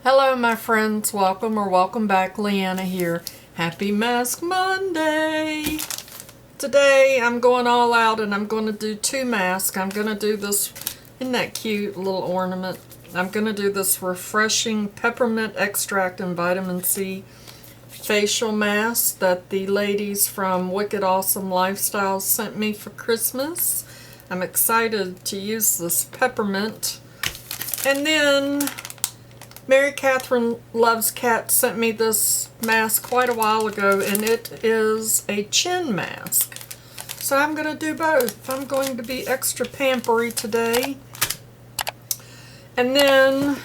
Hello my friends, welcome back. Leanna here. Happy Mask Monday! Today I'm going all out and I'm going to do two masks. I'm going to do this, isn't that cute little ornament? I'm going to do this refreshing peppermint extract and vitamin C facial mask that the ladies from Wicked Awesome Lifestyles sent me for Christmas. I'm excited to use this peppermint. And then Mary Catherine Loves Cats sent me this mask quite a while ago, and it is a chin mask. So I'm going to do both. I'm going to be extra pampery today. And then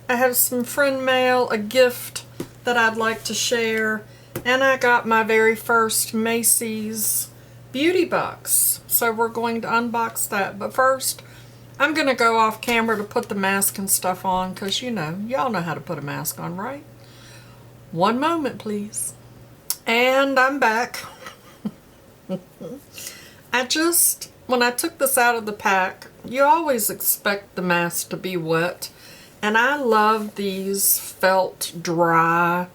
I have some friend mail, a gift that I'd like to share, and I got my very first Macy's beauty box. So we're going to unbox that. But first, I'm going to go off camera to put the mask and stuff on because, you know, y'all know how to put a mask on, right? One moment, please. And I'm back. When I took this out of the pack, you always expect the mask to be wet. And I love these felt dry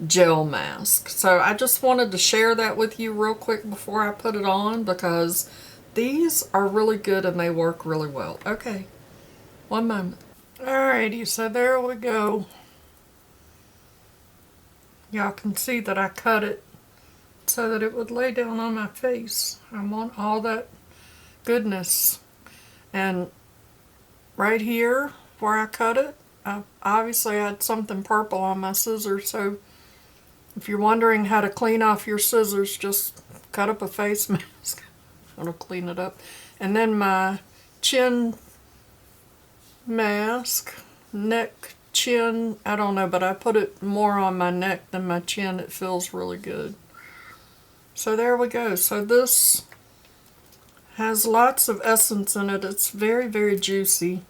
gel masks. So I just wanted to share that with you real quick before I put it on because these are really good and they work really well. Okay, one moment. Alrighty, so there we go. Y'all can see that I cut it so that it would lay down on my face. I want all that goodness. And right here where I cut it, I obviously had something purple on my scissors, so if you're wondering how to clean off your scissors, just cut up a face mask. It'll clean it up. And then my chin mask, neck, chin, I don't know, but I put it more on my neck than my chin. It feels really good. So there we go. So this has lots of essence in it. It's very, very juicy.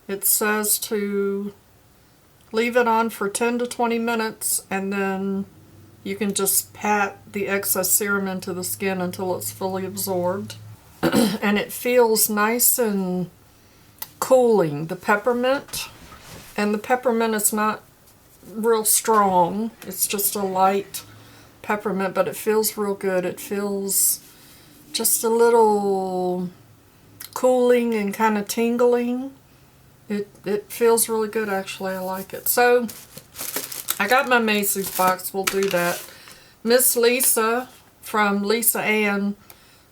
It says to leave it on for 10 to 20 minutes and then you can just pat the excess serum into the skin until it's fully absorbed. And it feels nice and cooling. The peppermint, and the peppermint is not real strong. It's just a light peppermint, but it feels real good. It feels just a little cooling and kind of tingling. It feels really good, actually. I like it. So I got my Macy's box. We'll do that. Miss Lisa from Lisa Ann,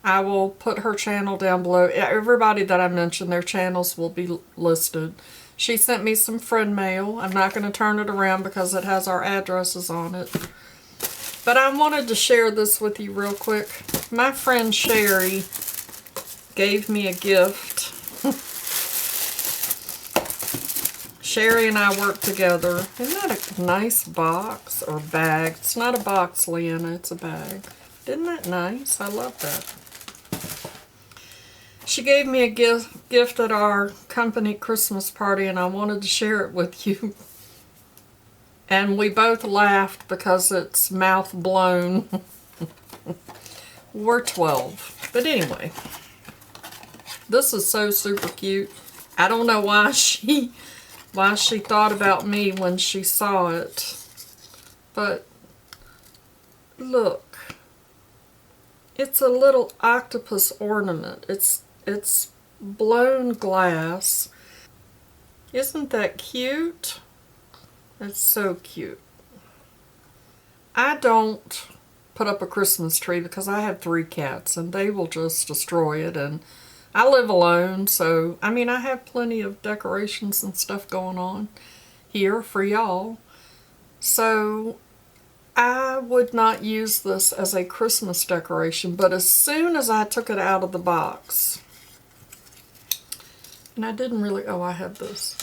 I will put her channel down below. Everybody that I mentioned, their channels will be listed. She sent me some friend mail. I'm not going to turn it around because it has our addresses on it. But I wanted to share this with you real quick. My friend Sherry gave me a gift. Sherry and I work together. Isn't that a nice box or bag? It's not a box, Leanna, it's a bag. Isn't that nice? I love that. She gave me a gift at our company Christmas party and I wanted to share it with you. And we both laughed because it's mouth blown. We're 12. But anyway, this is so super cute. I don't know why she thought about me when she saw it. But look, it's a little octopus ornament. It's blown glass. Isn't that cute? It's so cute. I don't put up a Christmas tree because I have 3 cats and they will just destroy it, and I live alone, so, I mean, I have plenty of decorations and stuff going on here for y'all. So, I would not use this as a Christmas decoration, but as soon as I took it out of the box, and I didn't really, oh, I have this.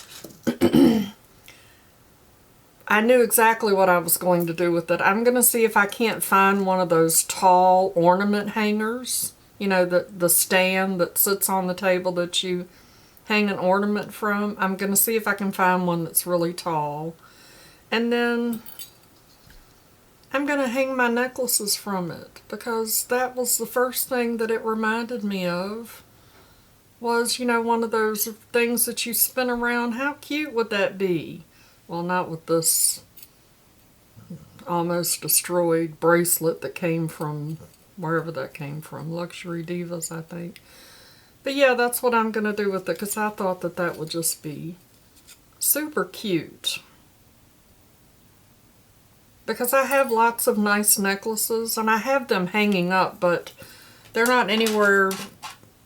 I knew exactly what I was going to do with it. I'm going to see if I can't find one of those tall ornament hangers. You know, the stand that sits on the table that you hang an ornament from. I'm going to see if I can find one that's really tall. And then I'm going to hang my necklaces from it because that was the first thing that it reminded me of. Was, you know, one of those things that you spin around. How cute would that be? Well, not with this almost destroyed bracelet that came from wherever that came from. Luxury Divas, I think. But yeah, that's what I'm going to do with it, because I thought that that would just be super cute. Because I have lots of nice necklaces, and I have them hanging up, but they're not anywhere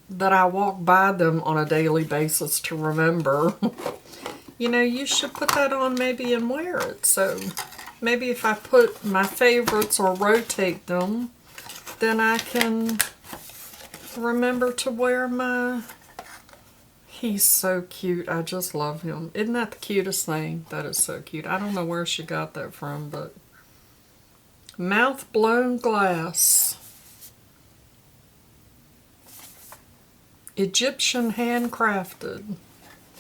that I walk by them on a daily basis to remember. You know, you should put that on maybe and wear it. So maybe if I put my favorites or rotate them, then I can remember to wear my... He's so cute. I just love him. Isn't that the cutest thing? That is so cute. I don't know where she got that from, but... Mouth Blown Glass. Egyptian handcrafted.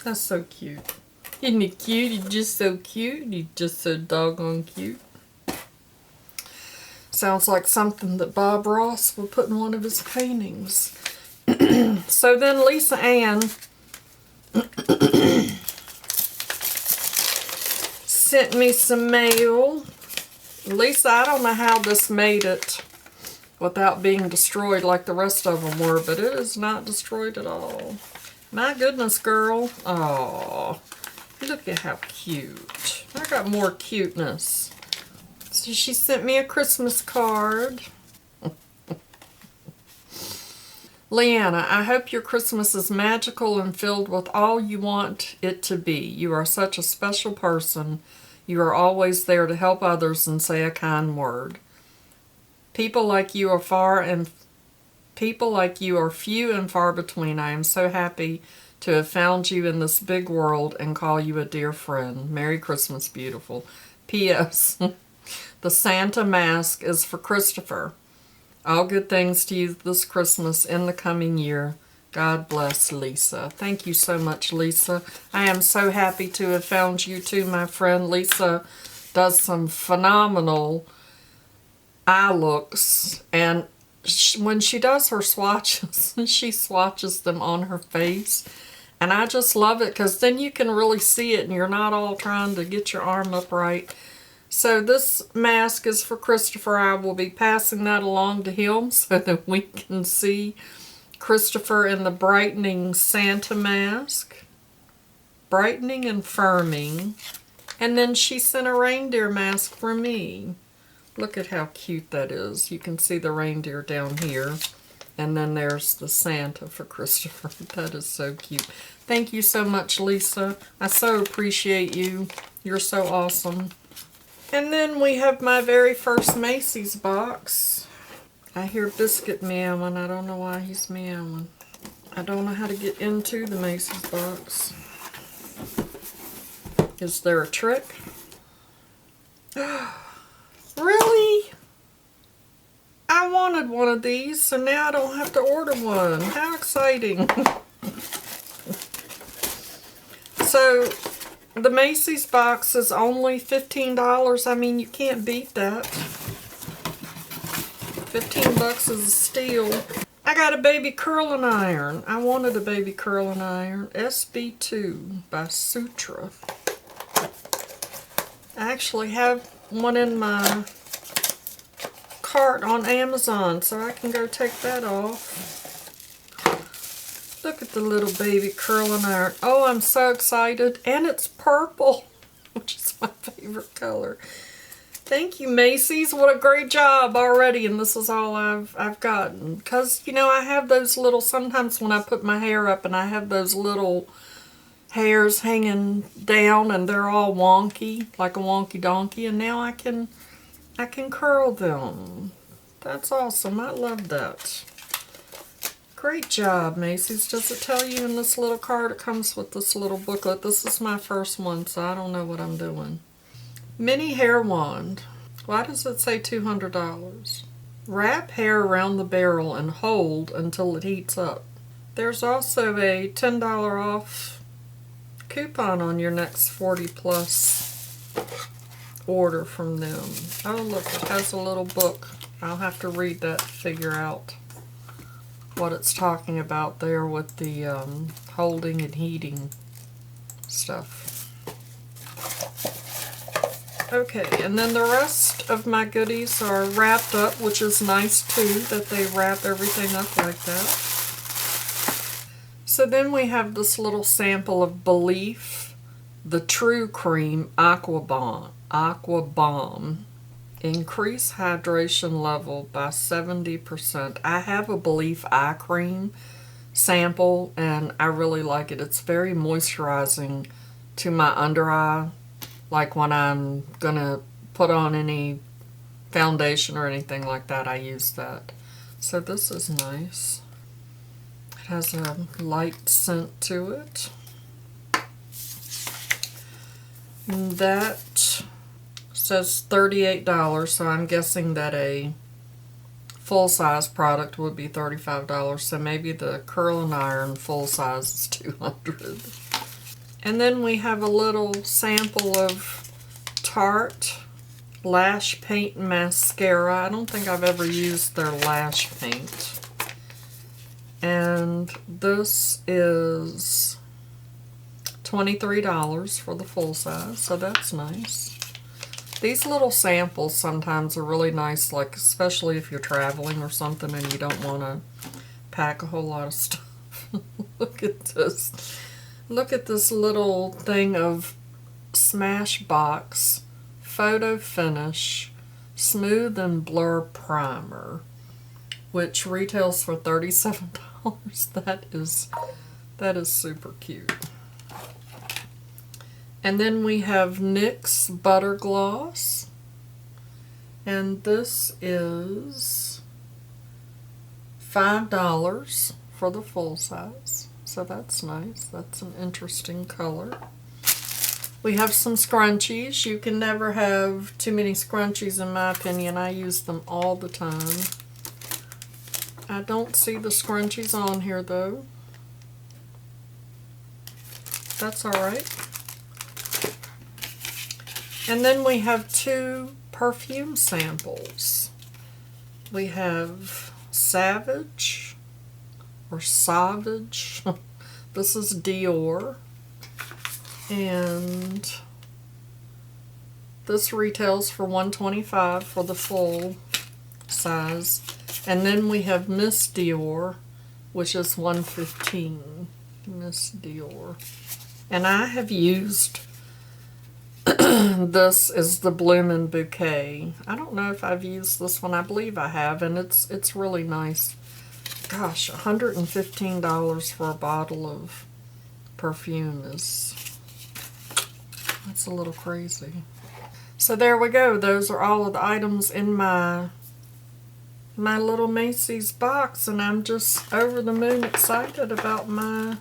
That's so cute. Isn't he cute? He's just so cute. He's just so doggone cute. Sounds like something that Bob Ross would put in one of his paintings. So then Lisa Ann sent me some mail. Lisa, I don't know how this made it without being destroyed like the rest of them were, but it is not destroyed at all. My goodness, girl. Oh, look at how cute. I got more cuteness. So she sent me a Christmas card. Leanna, I hope your Christmas is magical and filled with all you want it to be. You are such a special person. You are always there to help others and say a kind word. People like you are few and far between. I am so happy to have found you in this big world and call you a dear friend. Merry Christmas, beautiful. P.S. The Santa mask is for Christopher. All good things to you this Christmas in the coming year. God bless, Lisa. Thank you so much, Lisa. I am so happy to have found you too, my friend. Lisa does some phenomenal eye looks, and when she does her swatches, she swatches them on her face, and I just love it because then you can really see it and you're not all trying to get your arm up right. So this mask is for Christopher. I will be passing that along to him so that we can see Christopher in the brightening Santa mask. Brightening and firming. And then she sent a reindeer mask for me. Look at how cute that is. You can see the reindeer down here. And then there's the Santa for Christopher. That is so cute. Thank you so much, Lisa. I so appreciate you. You're so awesome. And then we have my very first Macy's box. I hear Biscuit meowing. I don't know why he's meowing. I don't know how to get into the Macy's box. Is there a trick? Really? I wanted one of these, so now I don't have to order one. How exciting. So, the Macy's box is only $15. I mean, you can't beat that. 15 bucks is a steal. I got a baby curling iron. I wanted a baby curling iron. SB2 by Sutra. I actually have one in my cart on Amazon, so I can go take that off. Look at the little baby curling iron. Oh, I'm so excited. And it's purple, which is my favorite color. Thank you, Macy's. What a great job already, and this is all I've gotten. Because, you know, I have those little, sometimes when I put my hair up and I have those little hairs hanging down and they're all wonky, like a wonky donkey, and now I can curl them. That's awesome. I love that. Great job, Macy's. Does it tell you in this little card? It comes with this little booklet. This is my first one, so I don't know what I'm doing. Mini hair wand. Why does it say $200? Wrap hair around the barrel and hold until it heats up. There's also a $10 off coupon on your next 40 plus order from them. Oh look, it has a little book. I'll have to read that to figure out what it's talking about there with the holding and heating stuff. Okay, and then the rest of my goodies are wrapped up, which is nice too, that they wrap everything up like that. So then we have this little sample of Belif, the True Cream Aqua Bomb. Increase hydration level by 70%. I have a Belif eye cream sample and I really like it. It's very moisturizing to my under eye. Like when I'm gonna put on any foundation or anything like that, I use that. So this is nice. It has a light scent to it. And that says $38, so I'm guessing that a full-size product would be $35, so maybe the curl and iron full size is $200. And then we have a little sample of Tarte Lash Paint Mascara. I don't think I've ever used their lash paint. And this is $23 for the full size, so that's nice. These little samples sometimes are really nice, like especially if you're traveling or something and you don't want to pack a whole lot of stuff. Look at this. Look at this little thing of Smashbox Photo Finish Smooth and Blur Primer, which retails for $37. That is super cute. And then we have NYX Butter Gloss, and this is $5 for the full size. So that's nice. That's an interesting color. We have some scrunchies. You can never have too many scrunchies in my opinion. I use them all the time. I don't see the scrunchies on here though. That's alright. And then we have two perfume samples. We have Sauvage or Sauvage. This is Dior. And this retails for $125 for the full size. And then we have Miss Dior, which is $115. Miss Dior. And I have used this is the Bloomin' Bouquet. I don't know if I've used this one. I believe I have, and it's really nice. Gosh, $115 for a bottle of perfume that's a little crazy. So there we go. Those are all of the items in my little Macy's box, and I'm just over the moon excited about my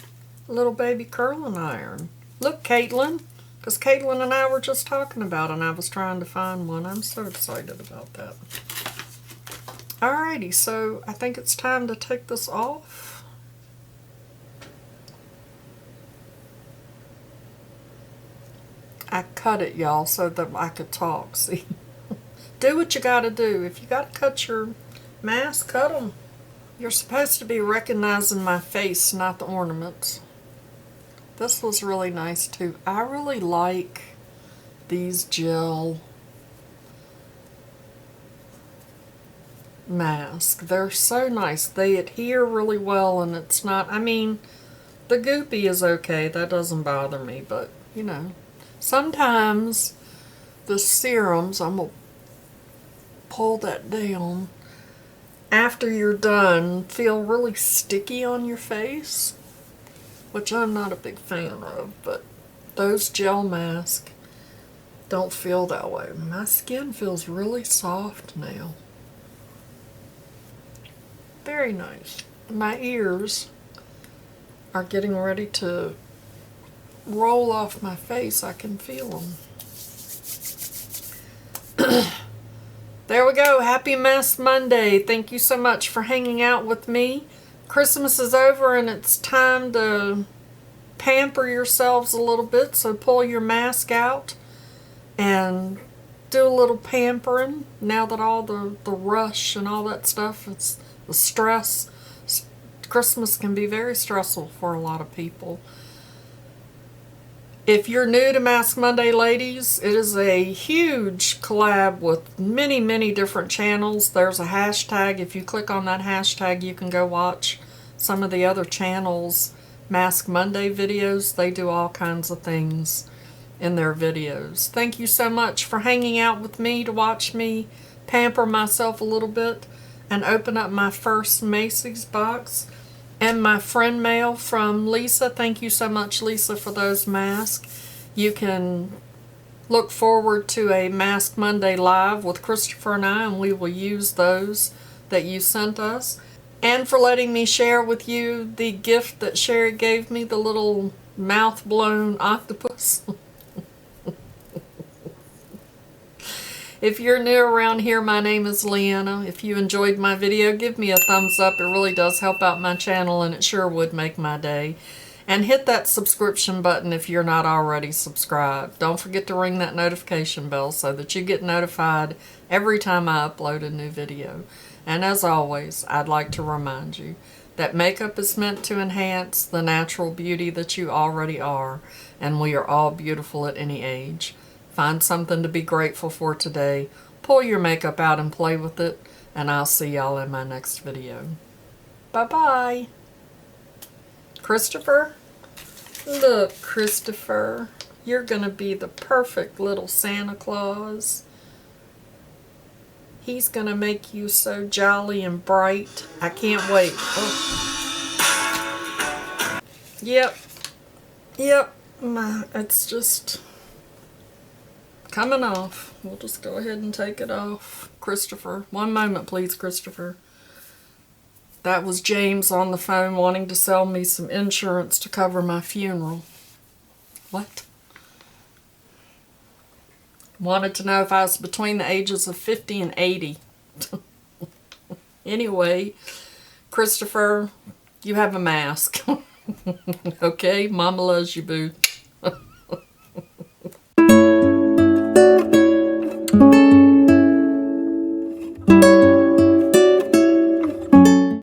little baby curling iron. Look, Caitlin. Because Caitlin and I were just talking about it, and I was trying to find one. I'm so excited about that. Alrighty, so I think it's time to take this off. I cut it, y'all, so that I could talk. See? Do what you gotta do. If you gotta cut your mask, cut them. You're supposed to be recognizing my face, not the ornaments. This was really nice too. I really like these gel masks. They're so nice. They adhere really well, and it's not, I mean, the goopy is okay. That doesn't bother me, but you know, sometimes the serums, I'm going to pull that down, after you're done, feel really sticky on your face, which I'm not a big fan of, but those gel masks don't feel that way. My skin feels really soft now. Very nice. My ears are getting ready to roll off my face. I can feel them. There we go. Happy Mess Monday. Thank you so much for hanging out with me. Christmas is over and it's time to pamper yourselves a little bit, so pull your mask out and do a little pampering now that all the rush and all that stuff, it's the stress. Christmas can be very stressful for a lot of people. If you're new to Mask Monday, ladies, it is a huge collab with many, many different channels. There's a hashtag. If you click on that hashtag, you can go watch some of the other channels' Mask Monday videos. They do all kinds of things in their videos. Thank you so much for hanging out with me to watch me pamper myself a little bit and open up my first Macy's box. And my friend mail from Lisa. Thank you so much, Lisa, for those masks. You can look forward to a Mask Monday live with Christopher and I, and we will use those that you sent us. And for letting me share with you the gift that Sherry gave me, the little mouth-blown octopus. If you're new around here, my name is Leanna. If you enjoyed my video, give me a thumbs up. It really does help out my channel, and it sure would make my day. And hit that subscription button if you're not already subscribed. Don't forget to ring that notification bell so that you get notified every time I upload a new video. And as always, I'd like to remind you that makeup is meant to enhance the natural beauty that you already are, and we are all beautiful at any age. Find something to be grateful for today. Pull your makeup out and play with it. And I'll see y'all in my next video. Bye-bye. Christopher? Look, Christopher. You're going to be the perfect little Santa Claus. He's going to make you so jolly and bright. I can't wait. Oh. Yep. It's just coming off. We'll just go ahead and take it off. Christopher. One moment, please, Christopher. That was James on the phone wanting to sell me some insurance to cover my funeral. What? Wanted to know if I was between the ages of 50 and 80. Anyway, Christopher, you have a mask. Okay? Mama loves you, boo.